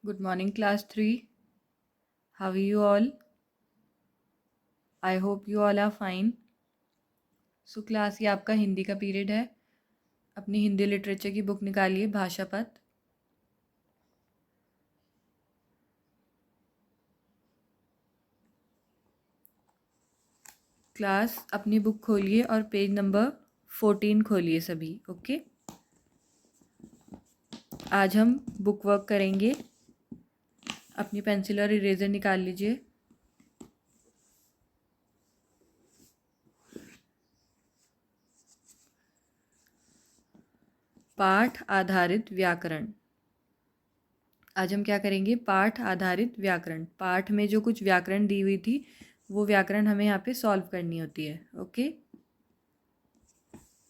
Good morning, class 3. How are you all? I hope you all are fine. So class, ये आपका हिंदी का period है. अपनी Hindi literature की बुक निकालिए, भाषा पथ. क्लास अपनी बुक खोलिए और पेज नंबर 14 खोलिए सभी. ओके. आज हम बुक वर्क करेंगे. अपनी पेंसिल और इरेजर निकाल लीजिए. पाठ आधारित व्याकरण. आज हम क्या करेंगे? पाठ आधारित व्याकरण. पाठ में जो कुछ व्याकरण दी हुई थी वो व्याकरण हमें यहाँ पे सॉल्व करनी होती है. ओके.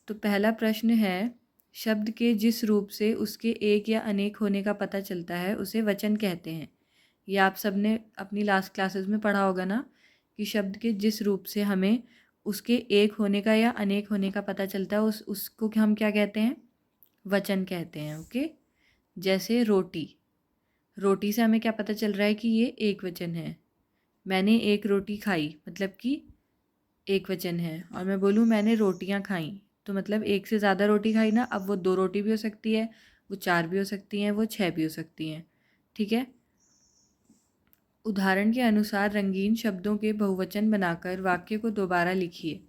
तो पहला प्रश्न है, शब्द के जिस रूप से उसके एक या अनेक होने का पता चलता है उसे वचन कहते हैं. ये आप सब ने अपनी लास्ट क्लासेस में पढ़ा होगा ना, कि शब्द के जिस रूप से हमें उसके एक होने का या अनेक होने का पता चलता है उसको हम क्या कहते हैं? वचन कहते हैं. ओके. जैसे रोटी. रोटी से हमें क्या पता चल रहा है कि ये एक वचन है. मैंने एक रोटी खाई मतलब कि एक वचन है. और मैं बोलूँ मैंने रोटियां खाई तो मतलब एक से ज़्यादा रोटी खाई ना. अब वो 2 रोटी भी हो सकती है, वो 4 भी हो सकती हैं, वो 6 भी हो सकती हैं. ठीक है. उदाहरण के अनुसार रंगीन शब्दों के बहुवचन बनाकर वाक्य को दोबारा लिखिए.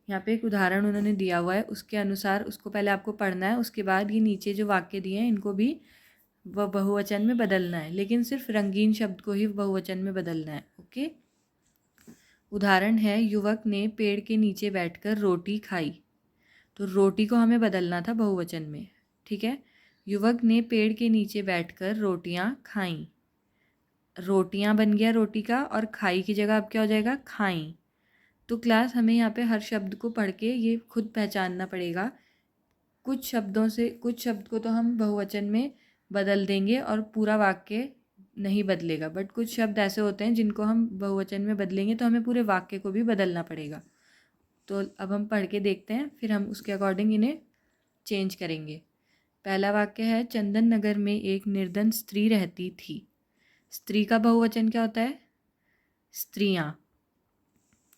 यहाँ पे एक उदाहरण उन्होंने दिया हुआ है, उसके अनुसार उसको पहले आपको पढ़ना है. उसके बाद ये नीचे जो वाक्य दिए हैं इनको भी बहुवचन में बदलना है, लेकिन सिर्फ रंगीन शब्द को ही बहुवचन में बदलना है. ओके. उदाहरण है, युवक ने पेड़ के नीचे बैठकर रोटी खाई. तो रोटी को हमें बदलना था बहुवचन में. ठीक है. युवक ने पेड़ के नीचे बैठकर रोटियां खाईं. रोटियां बन गया रोटी का, और खाई की जगह अब क्या हो जाएगा? खाईं. तो क्लास हमें यहाँ पे हर शब्द को पढ़ के ये खुद पहचानना पड़ेगा. कुछ शब्द को तो हम बहुवचन में बदल देंगे और पूरा वाक्य नहीं बदलेगा, बट कुछ शब्द ऐसे होते हैं जिनको हम बहुवचन में बदलेंगे तो हमें पूरे वाक्य को भी बदलना पड़ेगा. तो अब हम पढ़ के देखते हैं, फिर हम उसके अकॉर्डिंग इन्हें चेंज करेंगे. पहला वाक्य है, चंदन नगर में एक निर्धन स्त्री रहती थी. स्त्री का बहुवचन क्या होता है? स्त्रियां.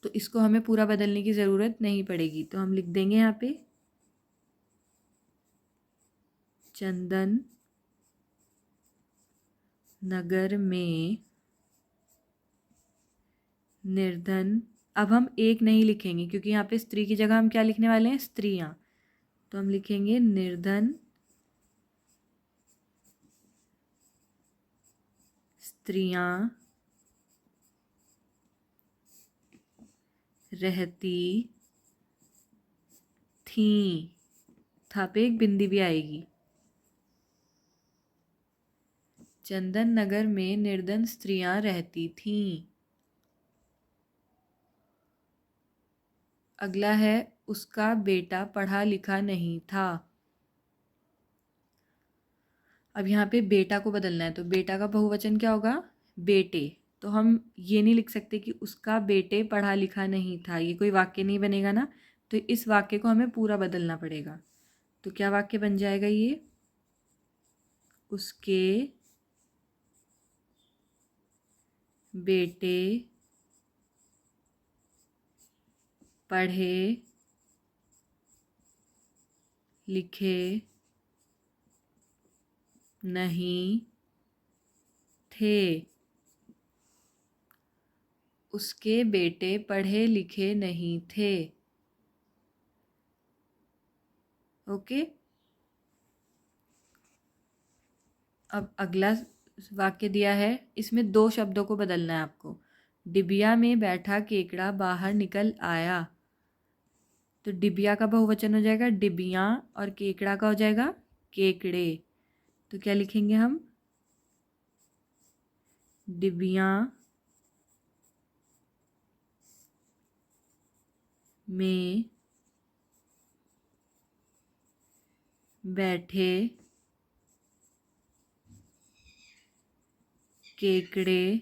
तो इसको हमें पूरा बदलने की ज़रूरत नहीं पड़ेगी. तो हम लिख देंगे यहाँ पे, चंदन नगर में निर्धन. अब हम एक नहीं लिखेंगे क्योंकि यहाँ पे स्त्री की जगह हम क्या लिखने वाले हैं? स्त्रियां. तो हम लिखेंगे निर्धन स्त्रियां रहती थी. था पे एक बिंदी भी आएगी. चंदन नगर में निर्धन स्त्रियां रहती थीं. अगला है, उसका बेटा पढ़ा लिखा नहीं था. अब यहाँ पे बेटा को बदलना है, तो बेटा का बहुवचन क्या होगा? बेटे. तो हम ये नहीं लिख सकते कि उसका बेटे पढ़ा लिखा नहीं था. ये कोई वाक्य नहीं बनेगा ना. तो इस वाक्य को हमें पूरा बदलना पड़ेगा. तो क्या वाक्य बन जाएगा ये? उसके बेटे पढ़े लिखे नहीं थे. उसके बेटे पढ़े लिखे नहीं थे. ओके. अब अगला वाक्य दिया है, इसमें 2 शब्दों को बदलना है आपको. डिबिया में बैठा केकड़ा बाहर निकल आया. तो डिबिया का बहुवचन हो जाएगा डिबियाँ, और केकड़ा का हो जाएगा केकड़े. तो क्या लिखेंगे हम? डिबियाँ में बैठे केकड़े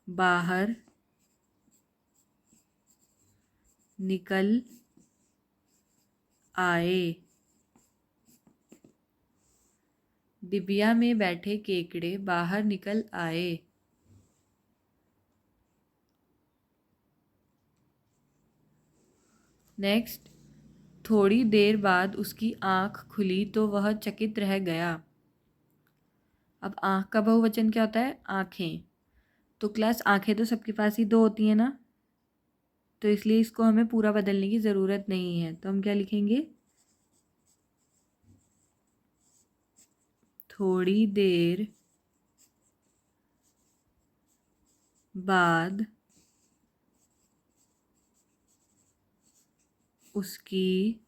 बाहर निकल आए. डिबिया में बैठे केकड़े बाहर निकल आए। नेक्स्ट, थोड़ी देर बाद उसकी आँख खुली तो वह चकित रह गया। अब आँख का बहुवचन क्या होता है? आँखें। तो क्लास आँखें तो सबके पास ही दो होती हैं ना, तो इसलिए इसको हमें पूरा बदलने की ज़रूरत नहीं है। तो हम क्या लिखेंगे? थोड़ी देर बाद उसकी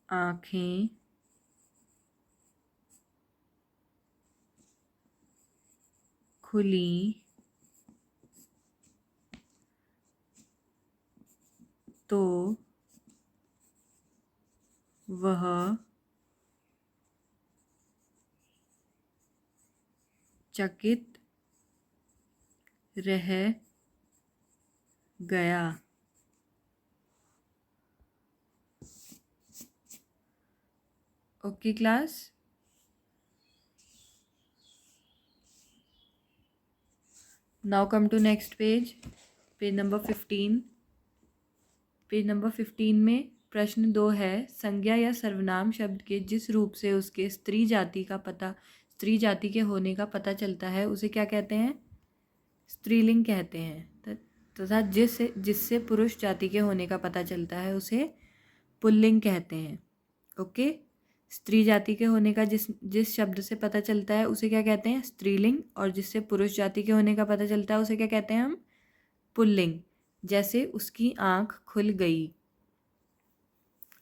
आँखें खुली तो वह चकित रह गया। Okay class, now come to next page, page number 15। Page number 15 में प्रश्न 2 है, संज्ञा या सर्वनाम शब्द के जिस रूप से उसके स्त्री जाति के होने का पता चलता है उसे क्या कहते हैं? स्त्रीलिंग कहते हैं। तथा जिससे पुरुष जाति के होने का पता चलता है उसे पुल्लिंग कहते हैं। ओके, स्त्री जाति के होने का जिस शब्द से पता चलता है उसे क्या कहते हैं? स्त्रीलिंग। और जिससे पुरुष जाति के होने का पता चलता है उसे क्या कहते हैं हम? पुल्लिंग। जैसे उसकी आँख खुल गई।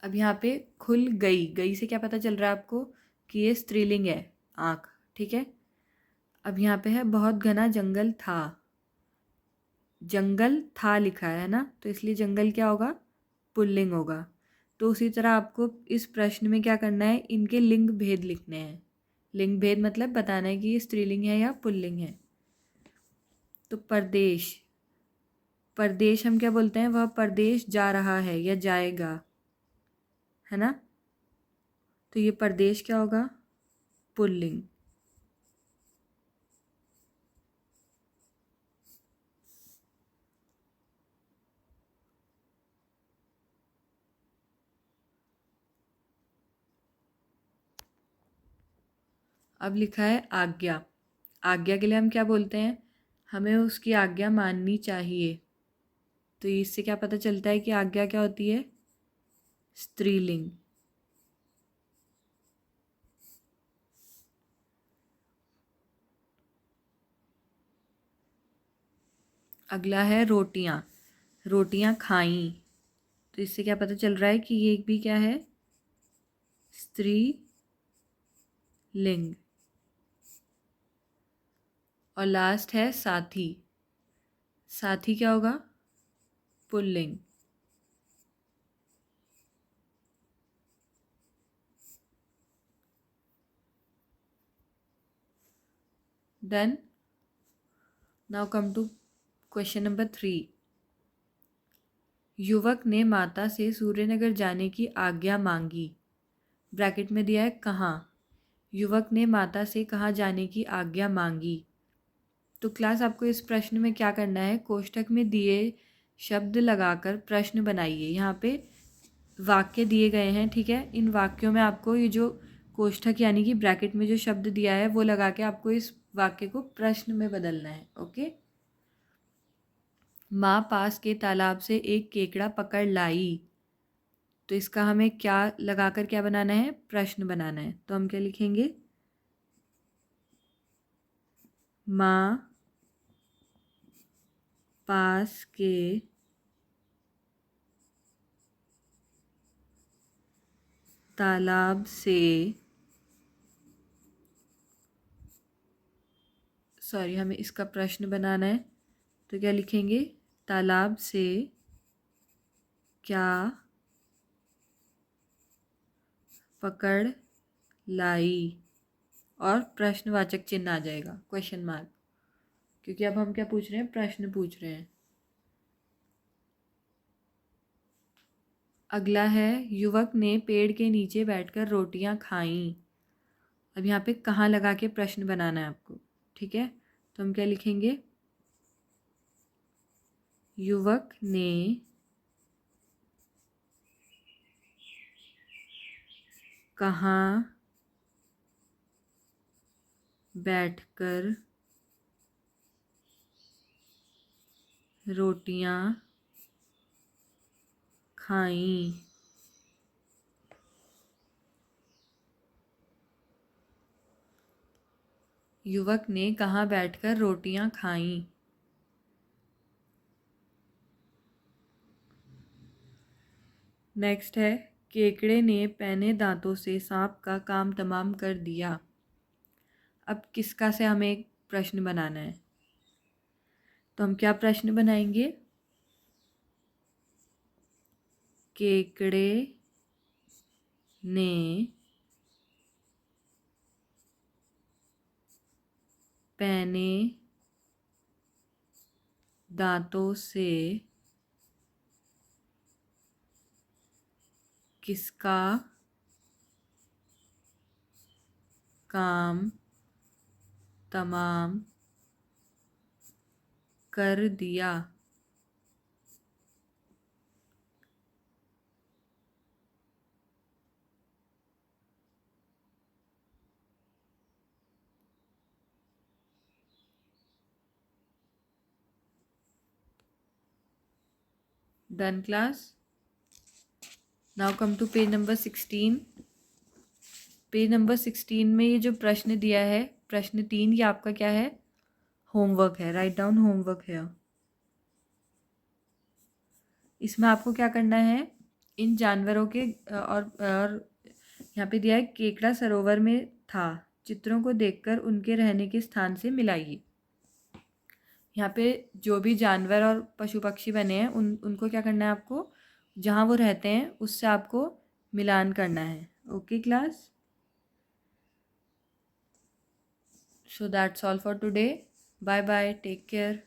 अब यहाँ पे खुल गई, गई से क्या पता चल रहा है आपको? कि ये स्त्रीलिंग है, आँख। ठीक है। अब यहाँ पे है बहुत घना जंगल था। जंगल था लिखा है ना, तो इसलिए जंगल क्या होगा? पुल्लिंग होगा। तो उसी तरह आपको इस प्रश्न में क्या करना है? इनके लिंग भेद लिखने हैं। लिंग भेद मतलब बताना है कि ये स्त्रीलिंग है या पुल्लिंग है। तो परदेश, परदेश हम क्या बोलते हैं? वह परदेश जा रहा है या जाएगा, है ना। तो ये परदेश क्या होगा? पुल्लिंग। अब लिखा है आज्ञा। आज्ञा के लिए हम क्या बोलते हैं? हमें उसकी आज्ञा माननी चाहिए। तो इससे क्या पता चलता है कि आज्ञा क्या होती है? स्त्रीलिंग। अगला है रोटियां। रोटियां खाई, तो इससे क्या पता चल रहा है कि ये भी क्या है? स्त्रीलिंग। और लास्ट है साथी। साथी क्या होगा? पुल्लिंग। Done. Now come to question number 3। युवक ने माता से सूर्यनगर जाने की आज्ञा मांगी। ब्रैकेट में दिया है कहाँ। युवक ने माता से कहाँ जाने की आज्ञा मांगी। तो क्लास आपको इस प्रश्न में क्या करना है? कोष्ठक में दिए शब्द लगाकर प्रश्न बनाइए। यहाँ पे वाक्य दिए गए हैं, ठीक है। इन वाक्यों में आपको ये जो कोष्ठक यानी कि ब्रैकेट में जो शब्द दिया है वो लगा के आपको इस वाक्य को प्रश्न में बदलना है। ओके। माँ पास के तालाब से एक केकड़ा पकड़ लाई। तो इसका हमें क्या लगाकर क्या बनाना है? प्रश्न बनाना है। तो हम क्या लिखेंगे? माँ पास के तालाब से, सॉरी हमें इसका प्रश्न बनाना है। तो क्या लिखेंगे? तालाब से क्या पकड़ लाई, और प्रश्नवाचक चिन्ह आ जाएगा, क्वेश्चन मार्क, क्योंकि अब हम क्या पूछ रहे हैं? प्रश्न पूछ रहे हैं। अगला है युवक ने पेड़ के नीचे बैठकर रोटियां खाईं। अब यहाँ पे कहाँ लगा के प्रश्न बनाना है आपको, ठीक है। तो हम क्या लिखेंगे, युवक ने कहाँ बैठकर रोटियां खाईं। युवक ने कहाँ बैठकर रोटियां खाईं। नेक्स्ट है, केकड़े ने पैने दांतों से सांप का काम तमाम कर दिया। अब किसका से हमें एक प्रश्न बनाना है, तो हम क्या प्रश्न बनाएंगे, केकड़े ने पैने दांतों से किसका काम तमाम कर दिया। Done class. Now come to page number 16। Page number 16 में ये जो प्रश्न दिया है, प्रश्न 3, ये आपका क्या है, होमवर्क है। राइट डाउन होमवर्क है। इसमें आपको क्या करना है, इन जानवरों के और यहाँ पे दिया है, केकड़ा सरोवर में था, चित्रों को देखकर उनके रहने के स्थान से मिलाइए। यहाँ पे जो भी जानवर और पशु पक्षी बने हैं उनको क्या करना है आपको, जहाँ वो रहते हैं उससे आपको मिलान करना है। Okay class, so that's all for today. Bye bye, take care.